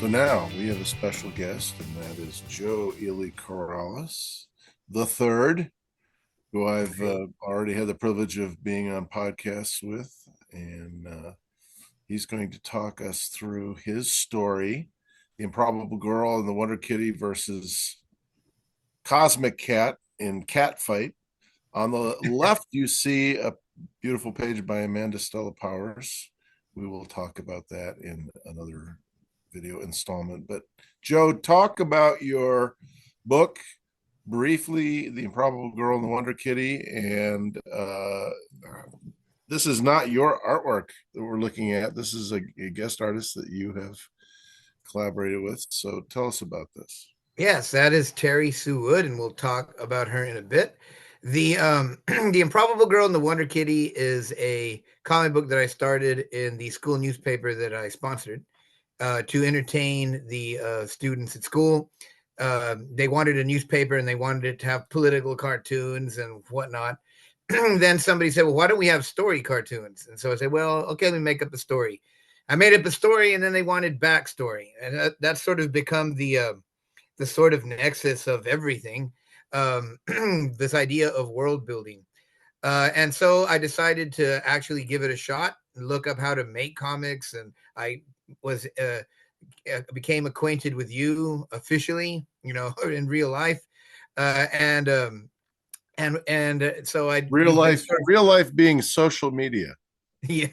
So now we have a special guest, and that is Joe Ely Carrales, the third, who I've already had the privilege of being on podcasts with. And he's going to talk us through his story, The Improbable Girl and the Wonder Kitty versus Cosmic Cat in Cat Fight. On the left, you see a beautiful page by Amanda Stella Powers. We will talk about that in another video installment. But Joe, talk about your book briefly, The Improbable Girl and the Wonder Kitty. And this is not your artwork that we're looking at. This is a guest artist that you have collaborated with. So tell us about this. Yes, that is Terry Sue Wood, and we'll talk about her in a bit. The The Improbable Girl and the Wonder Kitty is a comic book that I started in the school newspaper that I sponsored to entertain the students at school. They wanted a newspaper and they wanted it to have political cartoons and whatnot. Then somebody said, "Well, why don't we have story cartoons?" And so I said, "Well, okay, let me make up a story." I made up a story, and then they wanted backstory, and that's sort of become the sort of nexus of everything, this idea of world building. And so I decided to actually give it a shot, look up how to make comics, and I was became acquainted with you officially, in real life, and so I you've been sort of Real life being social media. yeah,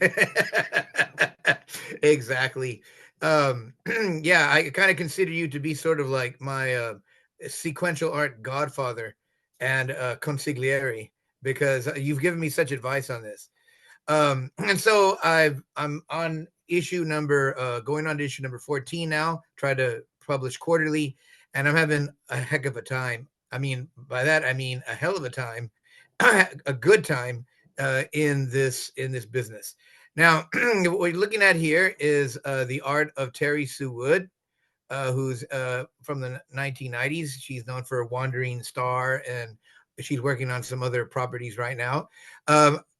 exactly. Yeah, I kind of consider you to be sort of like my sequential art godfather and consigliere because you've given me such advice on this. And so I'm on issue number going on to issue number 14 now. Try to publish quarterly, and I'm having a heck of a time. I mean, by that I mean a hell of a time, a good time in this business. Now, what we're looking at here is the art of Terry Sue Wood, who's from the 1990s. She's known for Wandering Star, and she's working on some other properties right now.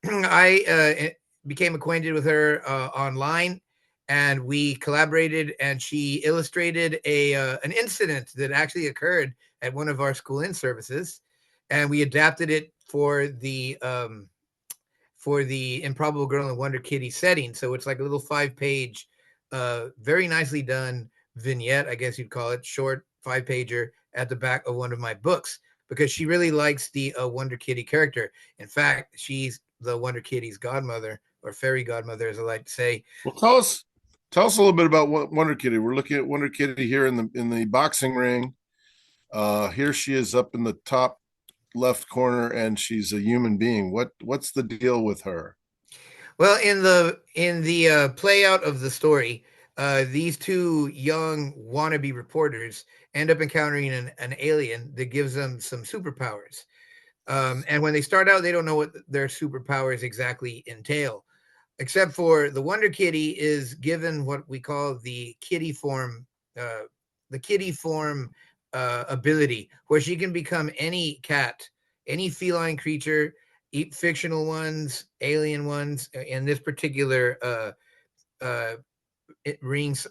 I became acquainted with her online, and we collaborated. And she illustrated a an incident that actually occurred at one of our school in services, and we adapted it for the Improbable Girl and Wonder Kitty setting. So it's like a little 5-page, very nicely done vignette, I guess you'd call it, short 5-pager at the back of one of my books because she really likes the Wonder Kitty character. In fact, she's the Wonder Kitty's godmother or fairy godmother, as I like to say. Well, tell us a little bit about Wonder Kitty. We're looking at Wonder Kitty here in the boxing ring. Here she is up in the top left corner, and she's a human being. What's the deal with her? Well, in the play out of the story, these two young wannabe reporters end up encountering an alien that gives them some superpowers. And when they start out, they don't know what their superpowers exactly entail, except for the Wonder Kitty is given what we call uh, the kitty form ability, where she can become any cat, any feline creature, fictional ones, alien ones. In this particular uh, rings,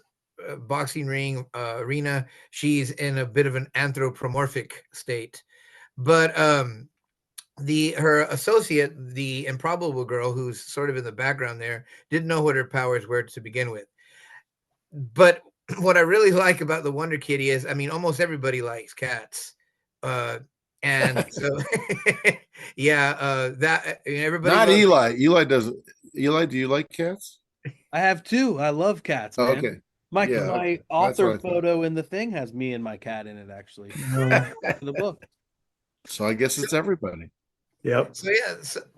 boxing ring arena, she's in a bit of an anthropomorphic state. But the her associate, the Improbable Girl, who's sort of in the background there, didn't know what her powers were to begin with. But what I really like about the Wonder Kitty is, I mean, almost everybody likes cats, uh, and so yeah, everybody Not loves. Eli. Eli doesn't. Eli, do you like cats? I have two. I love cats, Oh, man. okay. My Yeah, my okay. That's author what I thought. photo in the thing has me and my cat in it, actually. No. The book. So I guess it's everybody. Yep.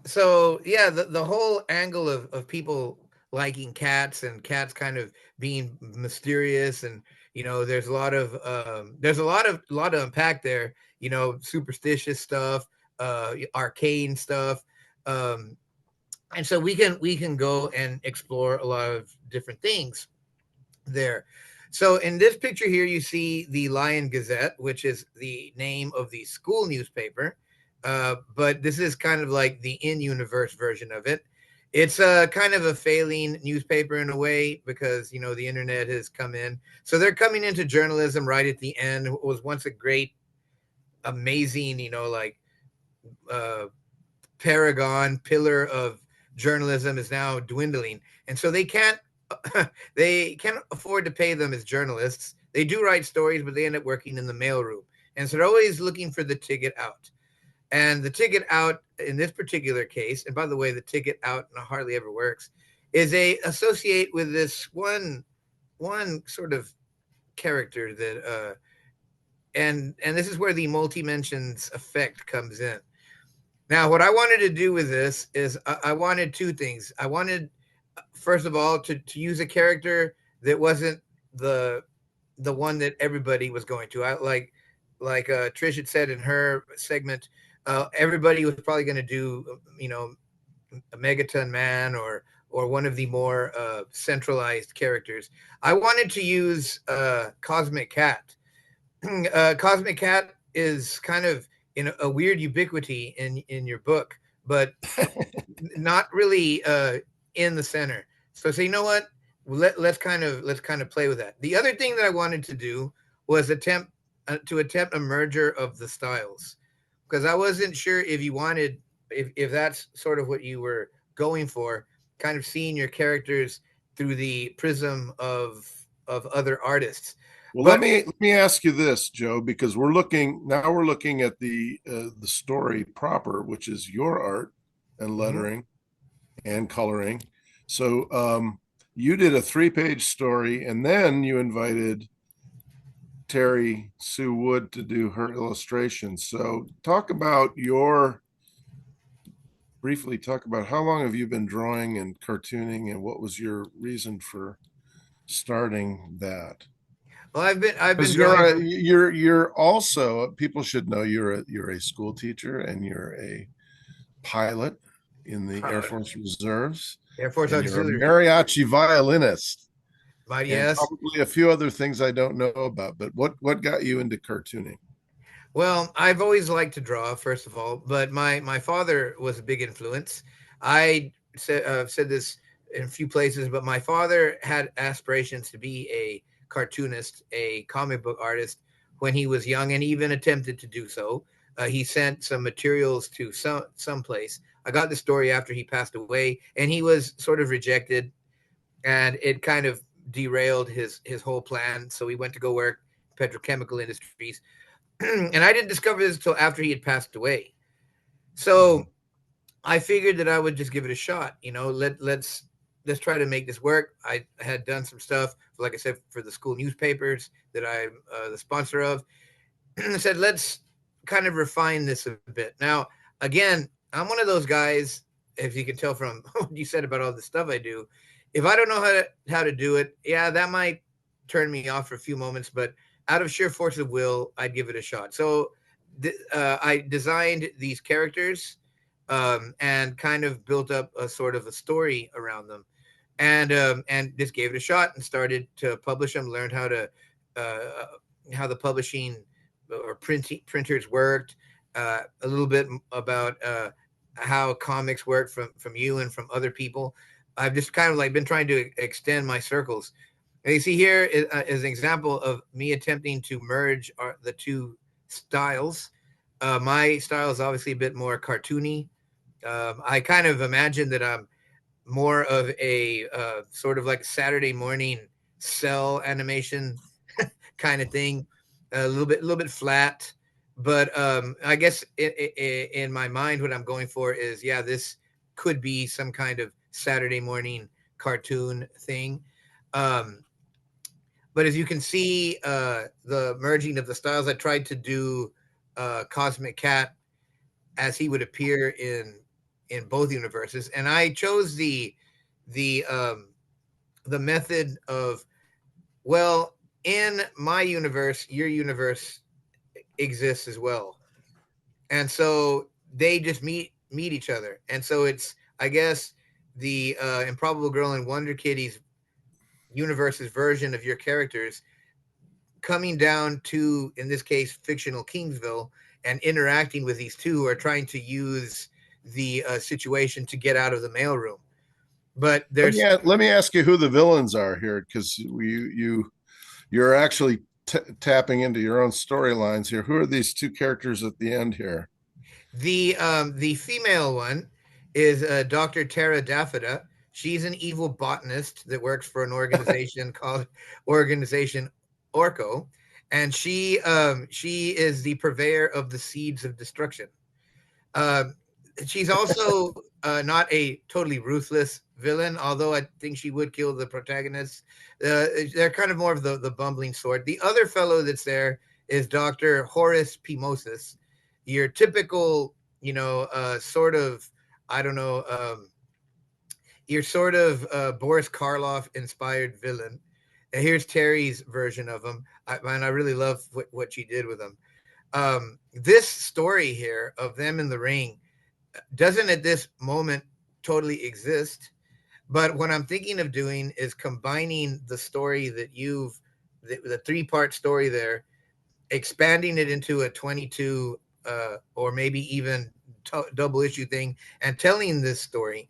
So yeah, the whole angle of people liking cats and cats kind of being mysterious, and there's a lot to unpack there. Superstitious stuff, arcane stuff, um, and so we can go and explore a lot of different things there. So in this picture here, you see the Lion Gazette, which is the name of the school newspaper. But this is kind of like the in-universe version of it. It's kind of a failing newspaper in a way because the internet has come in, so they're coming into journalism right at the end. It was once a great, amazing, like uh, paragon pillar of journalism is now dwindling, and so they can't they can't afford to pay them as journalists. They do write stories, but they end up working in the mailroom, and so they're always looking for the ticket out. And the ticket out in this particular case, and by the way, the ticket out hardly ever works, is a associate with this one sort of character that and this is where the multi-mentions effect comes in. Now, what I wanted to do with this is I wanted two things. I wanted, first of all, to use a character that wasn't the the one that everybody was going to. I like Trish had said in her segment, everybody was probably going to do a Megaton Man or one of the more centralized characters. I wanted to use Cosmic Cat. Cosmic Cat is kind of in a weird ubiquity in your book, but not really in the center. So you know what? Let's kind of play with that. The other thing that I wanted to do was attempt a merger of the styles, because I wasn't sure if you wanted, if that's sort of what you were going for, kind of seeing your characters through the prism of other artists. Well, But let me ask you this, Joe, because we're looking at the story proper, which is your art and Mhm. lettering and coloring. So you did a 3-page story, and then you invited Terry Sue Wood to do her illustrations. So briefly talk about how long have you been drawing and cartooning, and what was your reason for starting that? Well, I've been Because drawing for. you're also, people should know you're a school teacher and you're a pilot in the Air Force Reserves, Air Force and you're a Auxiliary. mariachi violinist, But and yes. probably a few other things I don't know about. But what got you into cartooning? Well, I've always liked to draw, first of all, but my father was a big influence. I said this in a few places, but my father had aspirations to be a cartoonist, a comic book artist when he was young, and even attempted to do so. He sent some materials to some place. I got the story after he passed away, and he was sort of rejected, and it kind of derailed his whole plan. So he went to go work petrochemical industries, and I didn't discover this until after he had passed away. So I figured that I would just give it a shot. Let's try to make this work. I had done some stuff, like I said, for the school newspapers that I'm the sponsor of. I said, let's kind of refine this a bit. Now, again, I'm one of those guys. If you can tell from what you said about all the stuff I do, if I don't know how to do it, yeah, that might turn me off for a few moments. But out of sheer force of will, I'd give it a shot. So I designed these characters and kind of built up a sort of a story around them, and just gave it a shot and started to publish them. Learned uh, how the publishing or printers worked, a little bit about how comics work from you and from other people. I've just kind of like been trying to extend my circles. And you see here is an example of me attempting to merge the two styles. My style is obviously a bit more cartoony. I kind of imagine that I'm more of a sort of like Saturday morning cell animation kind of thing, a little bit flat. But I guess in my mind, what I'm going for is, yeah, this could be some kind of Saturday morning cartoon thing. Um, but as you can see, the merging of the styles, I tried to do Cosmic Cat as he would appear in both universes, and I chose the the method of, well, in my universe, your universe exists as well, and so they just meet each other, and so it's, I guess, the Improbable Girl and Wonder Kitty's universe's version of your characters coming down to, in this case, fictional Kingsville, and interacting with these two who are trying to use the situation to get out of the mailroom. but Let me there's let me ask you who the villains are here, because you're actually tapping into your own storylines here. Who are these two characters at the end here? the female one is Dr. Tara Daffida. She's an evil botanist that works for an organization called Organization Orco, and she is the purveyor of the seeds of destruction. Um, she's also not a totally ruthless villain, although I think she would kill the protagonist. They're kind of more of the bumbling sort. The other fellow that's there is Dr. Horace Pimosis, your typical, sort of, I don't know, your sort of Boris Karloff inspired villain. And here's Terry's version of him. I really love what she did with him. This story here of them in the ring doesn't at this moment totally exist. But what I'm thinking of doing is combining the story that the three-part story there, expanding it into a 22 or maybe even double issue thing, and telling this story.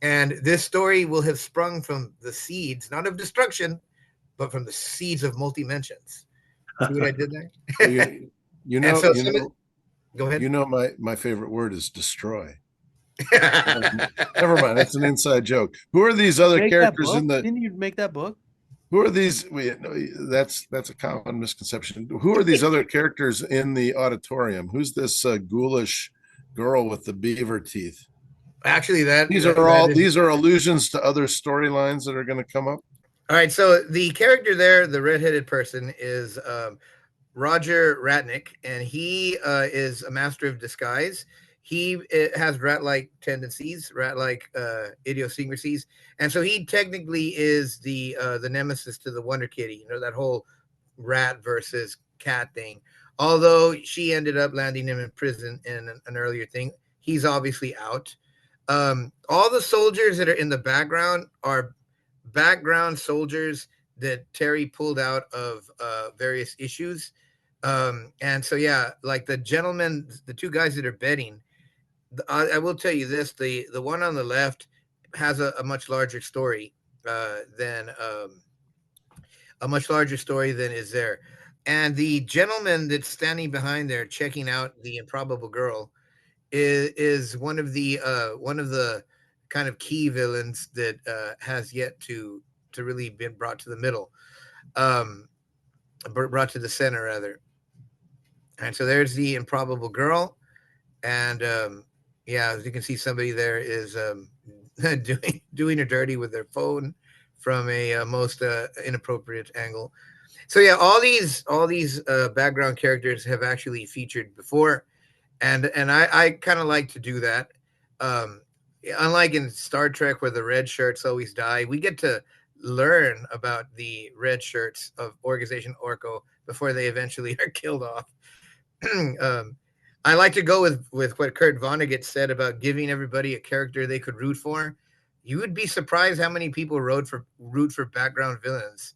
And this story will have sprung from the seeds, not of destruction, but from the seeds of multi-mentions. See what I did Well, there? And so some of, go ahead. my favorite word is destroy. Never mind. That's an inside joke. Who are these other Make that characters book? in the? Didn't you make that book? Who are these? That's a common misconception. Who are these other characters in the auditorium? Who's this ghoulish girl with the beaver teeth? Actually, All that is these are allusions to other storylines that are going to come up. all right. So the character there, the redheaded person, is Roger Ratnick, and he is a master of disguise. He has rat-like tendencies, rat-like idiosyncrasies, and so he technically is the nemesis to the Wonder Kitty. You know, that whole rat versus cat thing. Although she ended up landing him in prison in an earlier thing, he's obviously out. All the soldiers that are in the background are background soldiers that Terry pulled out of various issues. And so, yeah, like the gentleman, the two guys that are betting, I will tell you this: the one on the left has a much larger story than a much larger story than is there. And the gentleman that's standing behind there checking out the improbable girl is one of the kind of key villains that has yet to really been brought to the middle, um, brought to the center rather. And so there's the improbable girl, and yeah, as you can see, somebody there is doing her dirty with their phone from a most inappropriate angle. So yeah, all these background characters have actually featured before, and I kind of like to do that. Um, Unlike in Star Trek where the red shirts always die, we get to learn about the red shirts of Organization Orco before they eventually are killed off. um, I like to go with what Kurt Vonnegut said about giving everybody a character they could root for. You would be surprised how many people root for background villains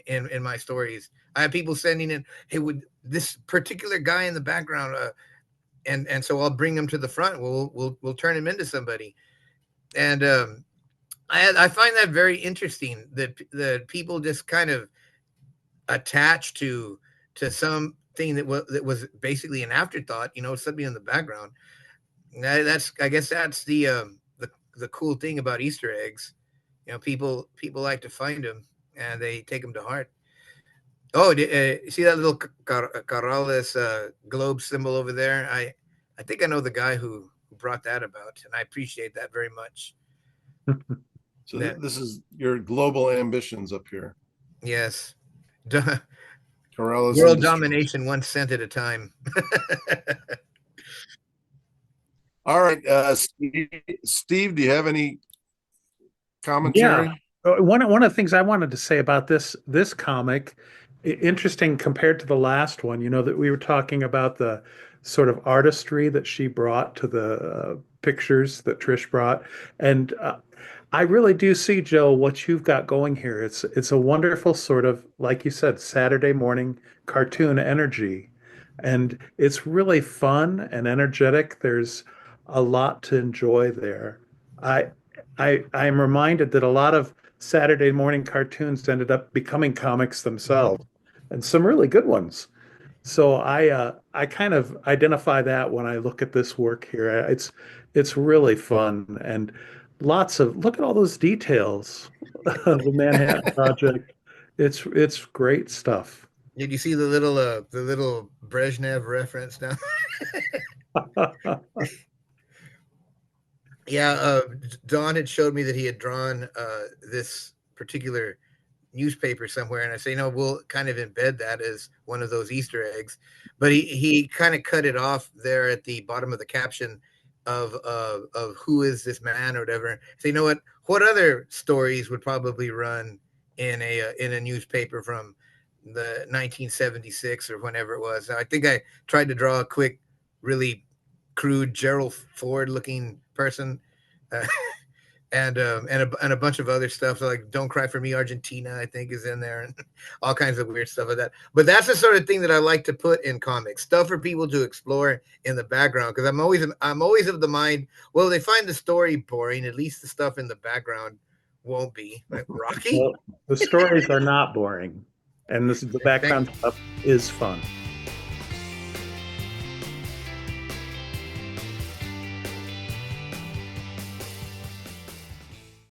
in my stories. I have people sending in, "Hey, would this particular guy in the background?" And so I'll bring him to the front. We'll turn him into somebody. And I find that very interesting that people just kind of attach to something that was basically an afterthought, something in the background. That's I guess that's the cool thing about Easter eggs. People like to find them and they take them to heart. Oh, see that little Carrales globe symbol over there? I think I know the guy who brought that about, and I appreciate that very much. So That this is your global ambitions up here. yes, Corellas world Industries. domination, 1 cent at a time. All right, Steve, do you have any Yeah. commentary? One of the things I wanted to say about this comic, interesting compared to the last one, that we were talking about the sort of artistry that she brought to the pictures that Trish brought, and I really do see, Joe, what you've got going here. It's a wonderful sort of, like you said, Saturday morning cartoon energy, and it's really fun and energetic. There's a lot to enjoy there. I I'm reminded that a lot of Saturday morning cartoons ended up becoming comics themselves, and some really good ones. So I kind of identify that when I look at this work here. It's really fun and lots of look at all those details. The Manhattan Project. It's great stuff. Did you see the little Brezhnev reference now? Yeah, Don had showed me that he had drawn this particular newspaper somewhere, and I say, no, we'll kind of embed that as one of those Easter eggs. But he kind of cut it off there at the bottom of the caption of who is this man or whatever. So you know what other stories would probably run in a newspaper from the 1976 or whenever it was. I think I tried to draw a quick, really crude Gerald Ford looking person. Uh, and a bunch of other stuff, so like "Don't Cry for Me, Argentina," I think is in there, and all kinds of weird stuff like that. But that's the sort of thing that I like to put in comics, stuff for people to explore in the background. Because I'm always of the mind, well, they find the story boring, at least the stuff in the background won't be. Like Rocky. Well, the stories are not boring, and the Thank background stuff is fun.